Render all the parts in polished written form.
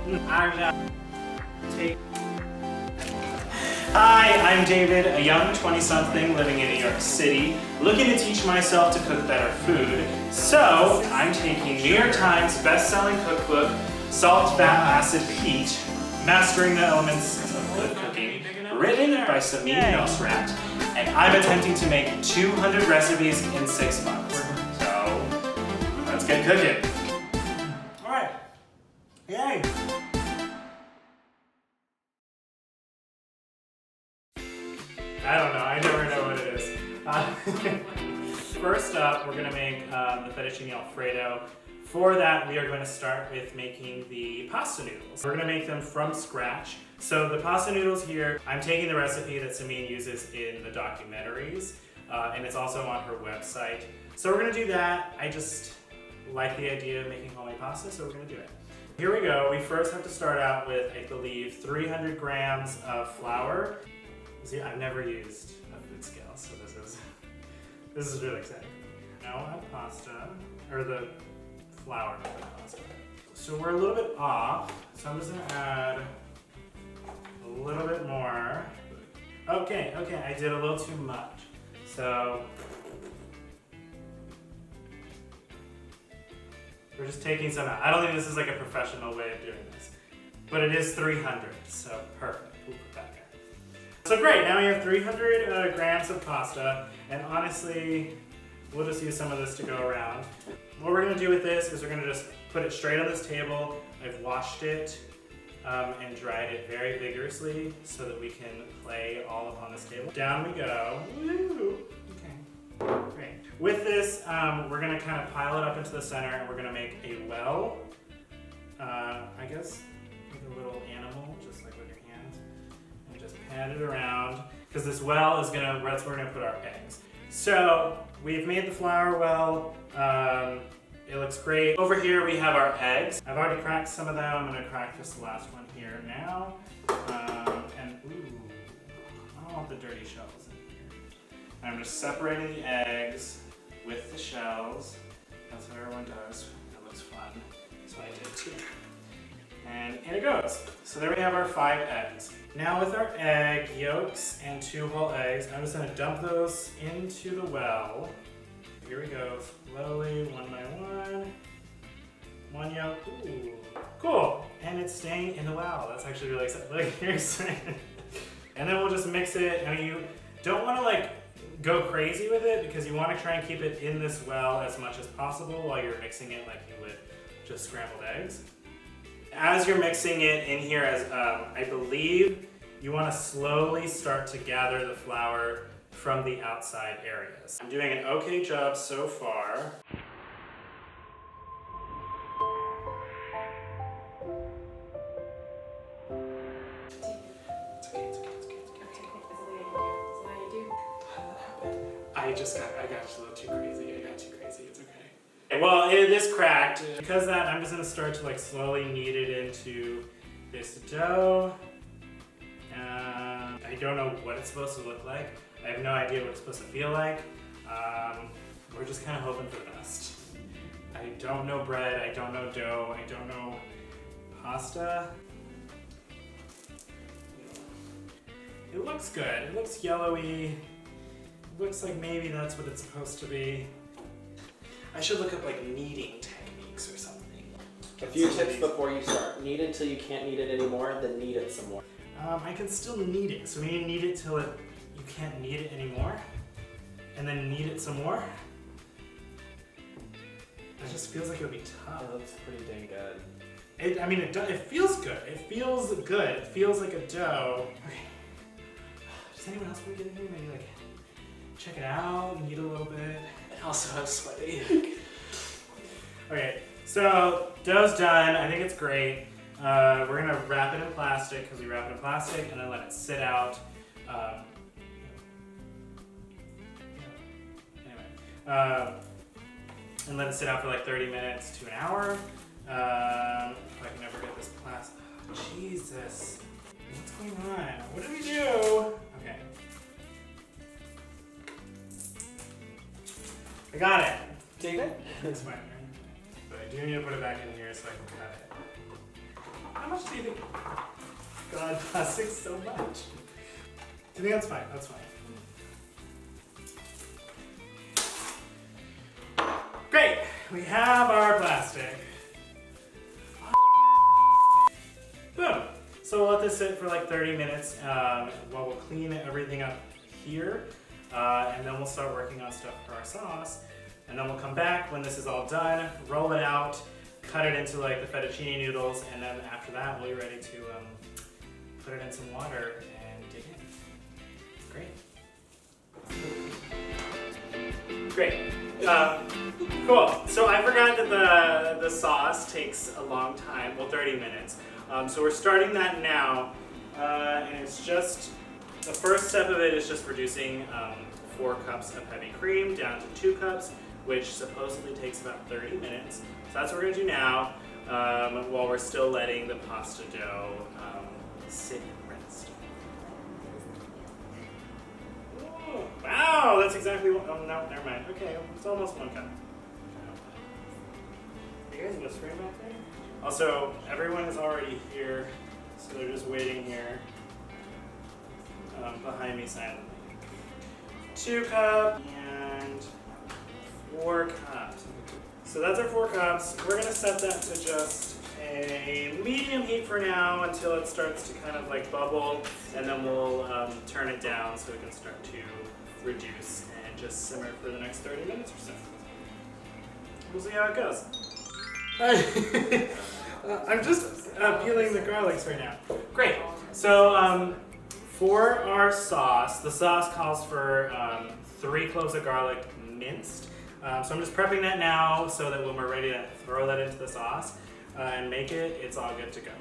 Hi, I'm David, a young 20-something living in New York City, looking to teach myself to cook better food. So, I'm taking New York Times best-selling cookbook, Salt, Fat, Acid, Heat, Mastering the Elements of Good Cooking, written by Samin Nosrat, and I'm attempting to make 200 recipes in 6 months. So, let's get cooking. All right. Yay. I don't know, I never know what it is. First up, we're gonna make the Fettuccini Alfredo. For that, we are going to start with making the pasta noodles. We're gonna make them from scratch. So the pasta noodles here, I'm taking the recipe that Samin uses in the documentaries, and it's also on her website. So we're gonna do that. I just like the idea of making homemade pasta, so we're gonna do it. Here we go. We first have to start out with, I believe, 300 grams of flour. See, I've never used a food scale, so this is really exciting. Now we'll add pasta, or the flour, not the pasta. So we're a little bit off, so I'm just gonna add a little bit more. Okay, I did a little too much. So we're just taking some out. I don't think this is like a professional way of doing this, but it is 300, so perfect. We'll put that there. So great, now we have 300 grams of pasta, and honestly, we'll just use some of this to go around. What we're gonna do with this is we're gonna just put it straight on this table. I've washed it and dried it very vigorously so that we can play all up on this table. Down we go. Woo! Okay, great. With this, we're gonna kind of pile it up into the center, and we're gonna make a well. I guess like a little animal, just like with your hands. And just pan it around, because this well is that's where we're gonna put our eggs. So we've made the flour well. It looks great. Over here we have our eggs. I've already cracked some of them. I'm gonna crack just the last one here now. And ooh, I don't want the dirty shells in here. And I'm just separating the eggs with the shells. That's what everyone does. It looks fun. So I did too. And in it goes. So there we have our 5 eggs. Now with our egg yolks and 2 whole eggs, I'm just gonna dump those into the well. Here we go, slowly, one by one. One yolk, ooh, cool. And it's staying in the well. That's actually really exciting. Look, here's and then we'll just mix it. Now you don't wanna like go crazy with it, because you wanna try and keep it in this well as much as possible while you're mixing it like you would just scrambled eggs. As you're mixing it in here, as I believe, you want to slowly start to gather the flour from the outside areas. I'm doing an okay job so far. It's okay. I got a little too crazy. It's okay. Well, it is cracked. Because of that, I'm just gonna start to like slowly knead it into this dough. I don't know what it's supposed to look like. I have no idea what it's supposed to feel like. We're just kind of hoping for the best. I don't know bread, I don't know dough, I don't know pasta. It looks good. It looks yellowy. It looks like maybe that's what it's supposed to be. I should look up like kneading techniques or something. A few tips before you start. Knead until you can't knead it anymore, then knead it some more. I can still knead it. So we need to knead it till you can't knead it anymore. And then knead it some more. It just feels like it would be tough. It looks pretty dang good. It feels good. It feels good. It feels like a dough. Okay. Does anyone else want to get in here? Maybe like check it out, knead a little bit. Also, I'm sweaty. Okay, so dough's done. I think it's great. We're gonna wrap it in plastic, because we wrap it in plastic, and then let it sit out. And let it sit out for like 30 minutes to an hour. If I can ever get this plastic. Oh, Jesus. What's going on? What did we do? Okay. I got it. Take it? It's fine. But I do need to put it back in here so I can cut it. How much God, plastic so much. I think that's fine. That's fine. Great. We have our plastic. Boom. So we'll let this sit for like 30 minutes while we'll clean everything up here. And then we'll start working on stuff for our sauce. And then we'll come back when this is all done, roll it out, cut it into like the fettuccine noodles, and then after that we'll be ready to put it in some water and dig in. Great. Cool. So I forgot that the sauce takes a long time, well 30 minutes. So we're starting that now, and it's just, the first step of it is just reducing 4 cups of heavy cream down to 2 cups, which supposedly takes about 30 minutes. So that's what we're gonna do now, while we're still letting the pasta dough sit and rest. Ooh, wow, that's exactly what, oh no, never mind. Okay, it's almost 1 cup. You guys whispering back there? Also, everyone is already here, so they're just waiting here behind me silently. 2 cups and 4 cups. So that's our 4 cups. We're gonna set that to just a medium heat for now until it starts to kind of like bubble, and then we'll turn it down so it can start to reduce and just simmer for the next 30 minutes or so. We'll see how it goes. I'm just peeling the garlics right now. Great. So for our sauce, the sauce calls for 3 cloves of garlic minced. So I'm just prepping that now so that when we're ready to throw that into the sauce and make it, it's all good to go.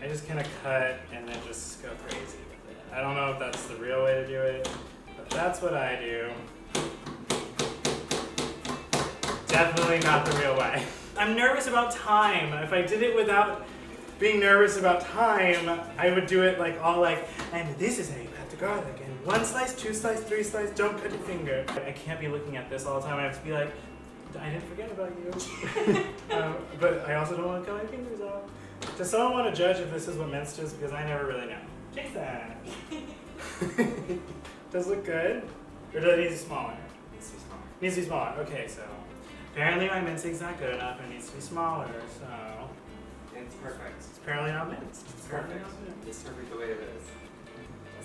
I just kind of cut and then just go crazy with it. I don't know if that's the real way to do it, but that's what I do. Definitely not the real way. I'm nervous about time. If I did it without being nervous about time, I would do it like all like, and this is how you cut the garlic, and 1 slice, 2 slice, 3 slice, don't cut your finger. I can't be looking at this all the time. I have to be like, I didn't forget about you. But I also don't want to cut my fingers off. Does someone want to judge if this is what minced is? Because I never really know. Jason! Does it look good? Or does it need to be smaller? It needs to be smaller. Needs to be smaller. Okay, so apparently my mincing's not good enough. It needs to be smaller, so. It's perfect. It's apparently not minced. It's perfect. It's perfect the way it is.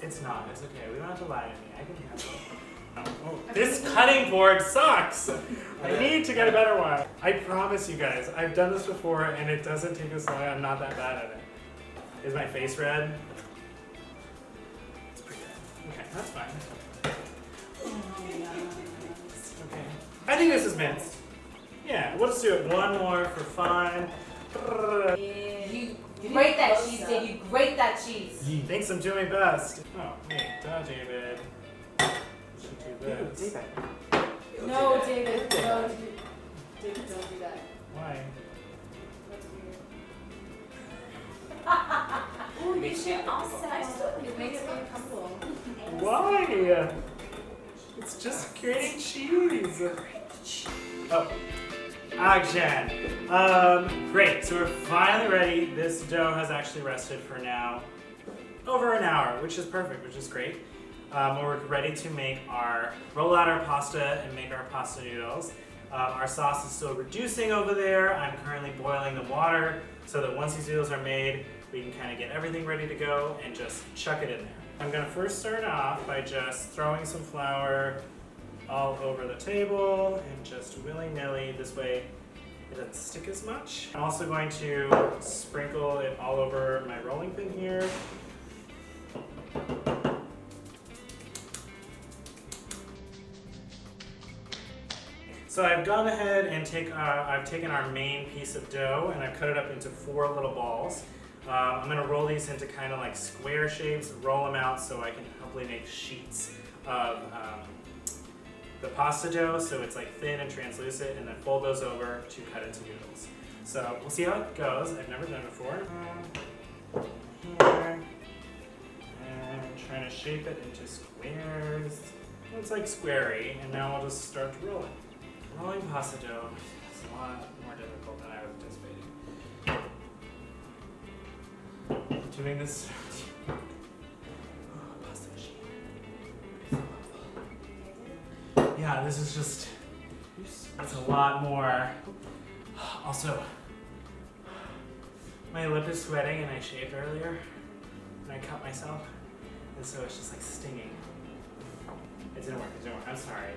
It's not. It's okay. We don't have to lie to me. I can handle it. Oh, this cutting board sucks. I need to get a better one. I promise you guys, I've done this before and it doesn't take as long. I'm not that bad at it. Is my face red? It's pretty good. Okay, that's fine. Okay. I think this is minced. Yeah, we'll just do it one more for fun. You grate that cheese, Dave. You grate that cheese. Thinks I'm doing my best. Oh, hey, duh, David. Should do this. David. No, David. No, David, don't do that. Why? That's weird. Oh, you should also. It makes me uncomfortable. Why? It's just grating cheese. Oh. Action. Great, so we're finally ready. This dough has actually rested for now over an hour, which is perfect, which is great. We're ready to roll out our pasta and make our pasta noodles. Our sauce is still reducing over there. I'm currently boiling the water so that once these noodles are made, we can kind of get everything ready to go and just chuck it in there. I'm gonna first start off by just throwing some flour all over the table and just willy-nilly. This way it doesn't stick as much. I'm also going to sprinkle it all over my rolling pin here. So I've gone ahead and I've taken our main piece of dough and I've cut it up into 4 little balls. I'm gonna roll these into kind of like square shapes, roll them out so I can hopefully make sheets of the pasta dough so it's like thin and translucent, and then fold those over to cut into noodles. So we'll see how it goes. I've never done it before. Here. And I'm trying to shape it into squares. It's like squarey, and now I'll just start to roll it. Rolling pasta dough is a lot more difficult than I was anticipating. doing this. Yeah, this is just, it's a lot more. Also, my lip is sweating and I shaved earlier and I cut myself, and so it's just like stinging. It didn't work, I'm sorry.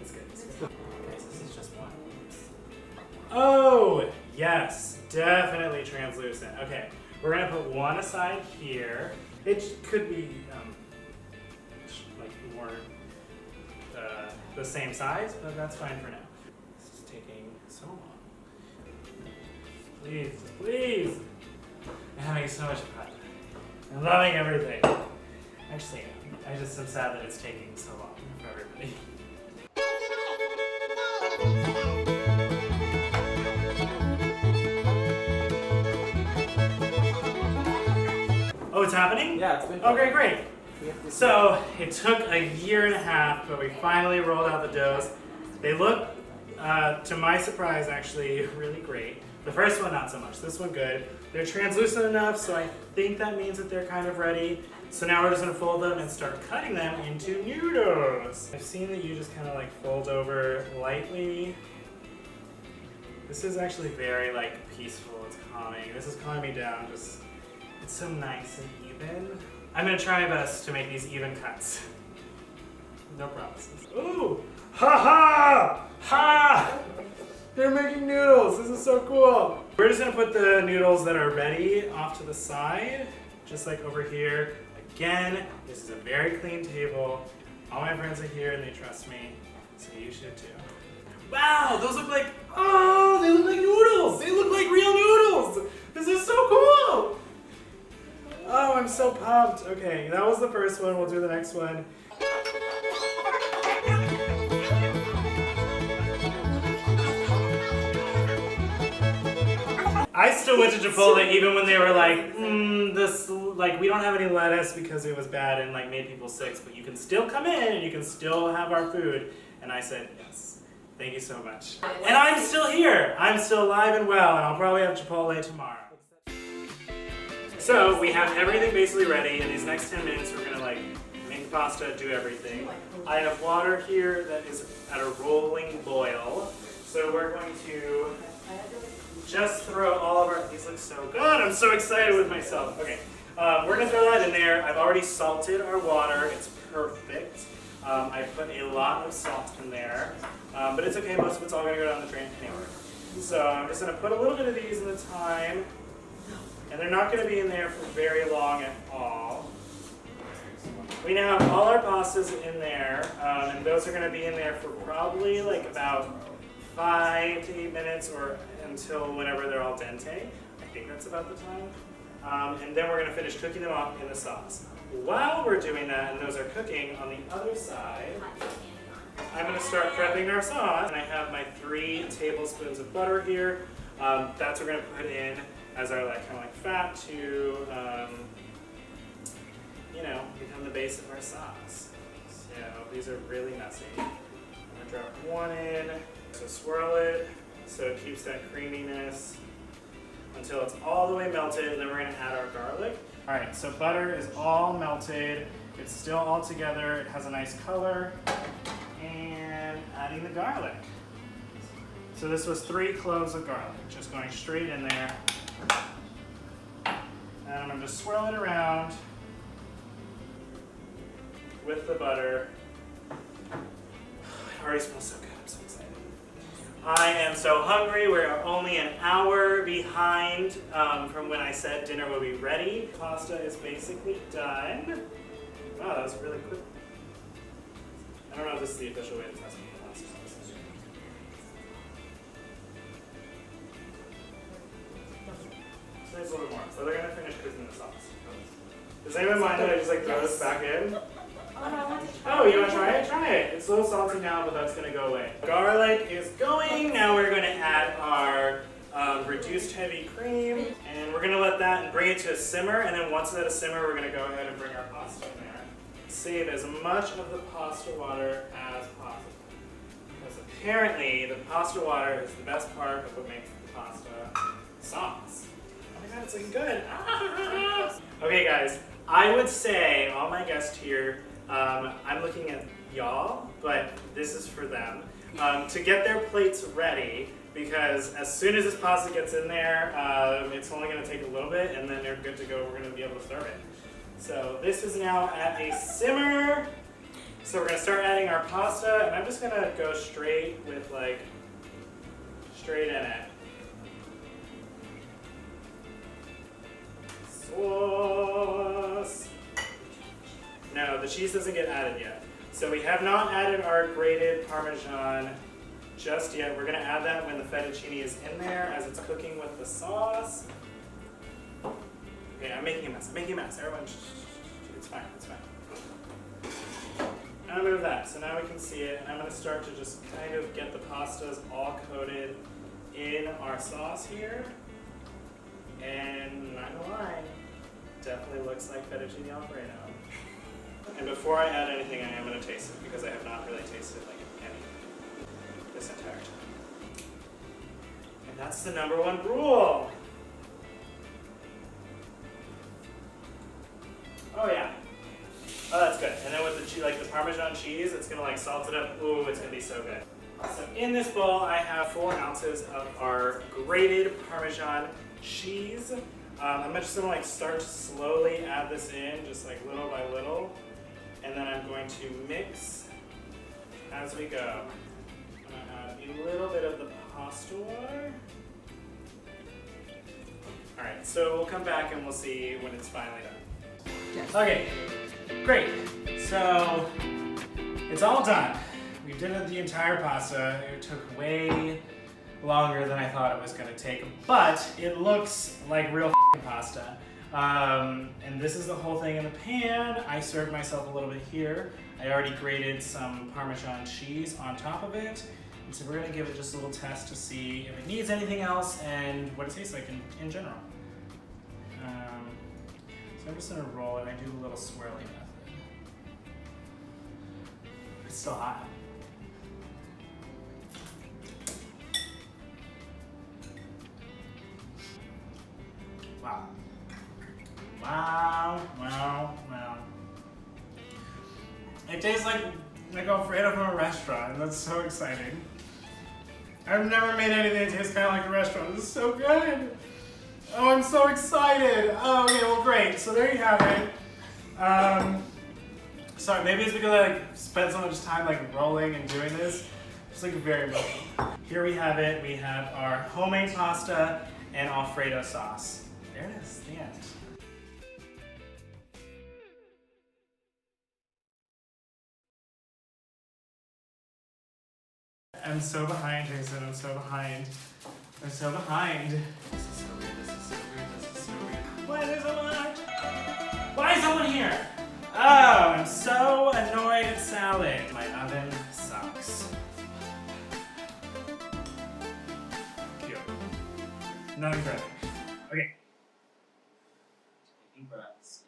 It's good, it's good. Okay, so this is just one. Oh, yes, definitely translucent. Okay, we're gonna put one aside here. It could be like more the same size, but that's fine for now. This is taking so long. Please, please. I'm having so much fun. I'm loving everything. Actually, I just am sad that it's taking so long for everybody. Oh, it's happening? Yeah, it's been Okay, great. We have to- So it took a year and a half, but we finally rolled out the doughs. They look, to my surprise, actually really great. The first one, not so much. This one, good. They're translucent enough, so I think that means that they're kind of ready. So now we're just gonna fold them and start cutting them into noodles. I've seen that you just kind of like fold over lightly. This is actually very like peaceful. It's calming. This is calming me down. Just, it's so nice and even. I'm gonna try my best to make these even cuts. No promises. Ooh! Ha ha! Ha! They're making noodles! This is so cool! We're just gonna put the noodles that are ready off to the side, just like over here. Again, this is a very clean table. All my friends are here and they trust me, so you should too. Wow, those look like, oh, they look like noodles! They look like real noodles! This is so cool! Oh, I'm so pumped. Okay, that was the first one. We'll do the next one. I still went to Chipotle even when they were like, this, like, we don't have any lettuce because it was bad and like made people sick, but you can still come in and you can still have our food. And I said, yes, thank you so much. And I'm still here. I'm still alive and well, and I'll probably have Chipotle tomorrow. So we have everything basically ready. In these next 10 minutes, we're gonna like make the pasta, do everything. I have water here that is at a rolling boil. So we're going to just throw all of our, these look so good. I'm so excited with myself. Okay, we're gonna throw that in there. I've already salted our water. It's perfect. I put a lot of salt in there, but it's okay. Most of it's all gonna go down the drain anyway. So I'm just gonna put a little bit of these in the thyme. And they're not going to be in there for very long at all. We now have all our pastas in there, and those are going to be in there for probably like about 5 to 8 minutes or until whenever they're al dente. I think that's about the time. And then we're going to finish cooking them off in the sauce. While we're doing that and those are cooking, on the other side, I'm going to start prepping our sauce. And I have my 3 tablespoons of butter here. That's what we're going to put in as our like kind of like fat to, you know, become the base of our sauce. So these are really messy. I'm gonna drop one in, so swirl it so it keeps that creaminess until it's all the way melted, and then we're gonna add our garlic. All right, so butter is all melted. It's still all together. It has a nice color. And adding the garlic. So this was 3 cloves of garlic, just going straight in there. And I'm going to just swirl it around with the butter. It already smells so good. I'm so excited. I am so hungry. We're only an hour behind from when I said dinner will be ready. Pasta is basically done. Wow, that was really quick. I don't know if this is the official way to test pasta. A little bit more. So they're gonna finish cooking the sauce. Does anyone mind that I just like throw this back in? Oh, you wanna try it? Try it. It's a little salty now, but that's gonna go away. Garlic is going. Now we're gonna add our reduced heavy cream, and we're gonna let that and bring it to a simmer. And then once it's at a simmer, we're gonna go ahead and bring our pasta in there. Save as much of the pasta water as possible, because apparently the pasta water is the best part of what makes the pasta sauce. Oh my god, It's looking good. Okay, guys. I would say, all my guests here, I'm looking at y'all, but this is for them, to get their plates ready, because as soon as this pasta gets in there, it's only going to take a little bit, and then they're good to go. We're going to be able to serve it. So this is now at a simmer. So we're going to start adding our pasta, and I'm just going to go straight with, like, straight in it. Sauce. No, the cheese doesn't get added yet. So we have not added our grated Parmesan just yet. We're going to add that when the fettuccine is in there as it's cooking with the sauce. Okay, I'm making a mess. Everyone, it's fine, it's fine. Now move that. So now we can see it. And I'm going to start to just kind of get the pastas all coated in our sauce here. And not gonna lie, definitely looks like Fettuccini Alfredo. And before I add anything, I am gonna taste it because I have not really tasted like any this entire time. And that's the #1 rule. Oh yeah. Oh, that's good. And then with the like the Parmesan cheese, it's gonna like salt it up. Ooh, it's gonna be so good. So in this bowl, I have 4 ounces of our grated Parmesan cheese. I'm just gonna like start to slowly add this in, just like little by little, and then I'm going to mix as we go. I'm gonna add a little bit of the pasta water. All right, so we'll come back and we'll see when it's finally done. Yes. Okay, great. So it's all done. We did the entire pasta. It took way longer than I thought it was going to take, but it looks like real pasta. And this is the whole thing in the pan. I served myself a little bit here. I already grated some Parmesan cheese on top of it. And so we're going to give it just a little test to see if it needs anything else and what it tastes like in general. So I'm just going to roll it. I do a little swirly method. It's still hot. Wow. Wow, wow, wow. It tastes like Alfredo from a restaurant, and that's so exciting. I've never made anything that tastes kind of like a restaurant. This is so good. Oh, I'm so excited. Oh, okay, well, great. So there you have it. Sorry, maybe it's because I spent so much time rolling and doing this. It's very much. Here we have it. We have our homemade pasta and Alfredo sauce. There it is, the end. I'm so behind, Jason. I'm so behind. I'm so behind. This is so weird. This is so weird. This is so weird. Why is there so much? Why is someone here? Oh, I'm so annoyed at salad. My oven sucks. Cute. Not incredible. Okay. Taking breaths.